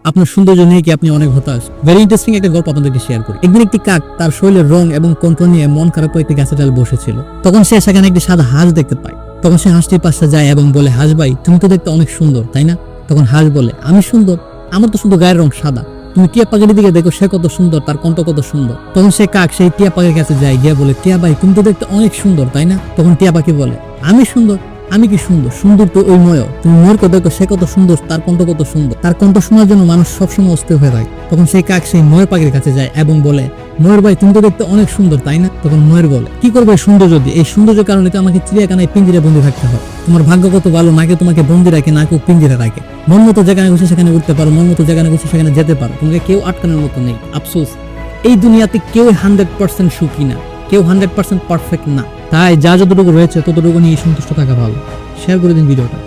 আপনার সৌন্দর্য নিয়ে কি আপনি অনেক হতাশ? ভেরি ইন্টারেস্টিং একটা গল্প আপনাদেরকে শেয়ার করি। একদিন একটি কাক তার শরীরের রং এবং কণ্ঠ নিয়ে মন খারাপ করে একটি গাছের ডালে বসেছিল। তখন সে সেখানে একটি সাদা হাঁস দেখতে পায়। তখন সে হাঁসটির পাশে যায় এবং বলে, হাঁস ভাই, তুমি তো দেখতে অনেক সুন্দর, তাই না? তখন হাঁস বলে, আমি সুন্দর? আমার তো শুধু গায়ের রং সাদা। তুমি টিয়া পাখির দিকে দেখো, সে কত সুন্দর, তার কণ্ঠ কত সুন্দর। তখন সে কাক সেই টিয়া পাখির কাছে যায়, গিয়ে বলে, টিয়া ভাই, তুমি তো দেখতে অনেক সুন্দর, তাই না? তখন টিয়া পাখি বলে, আমি সুন্দর? আমি কি সুন্দর? সুন্দর তো ওই ময়ূর। তুমি ময়ূরকে দেখো, সে কত সুন্দর, তার কণ্ঠ কত সুন্দর। তার কণ্ঠ শোনার জন্য মানুষ সবসময় অস্থির হয়ে থাকে। তখন সেই কাক সেই ময়ূর পাখির কাছে যায় এবং বলে, ময়ূর ভাই, তুমি তো দেখতে অনেক সুন্দর, তাই না? তখন ময়ূর বলে, কি করবে সৌন্দর্য দিয়ে? এই সৌন্দর্যের কারণে তো আমাকে চিড়িয়াখানায় পিঞ্জিরে বন্দি থাকতে হয়। তোমার ভাগ্য কত ভালো, নাকি তোমাকে বন্দি রাখে, না কেউ পিঞ্জিরে রাখে। মন মতো যেখানে খুশি সেখানে উঠতে পারো, মন মতো যেখানে খুশি সেখানে যেতে পারো, তোমাকে কেউ আটকানোর মতো নেই। আফসোস, এই দুনিয়াতে কেউ 100% সুখী না, কেউ 100% পারফেক্ট না। তাই যা যতটুকু রয়েছে ততটুকু নিয়ে সন্তুষ্ট থাকা ভালো। শেয়ার করে দিন ভিডিওটা।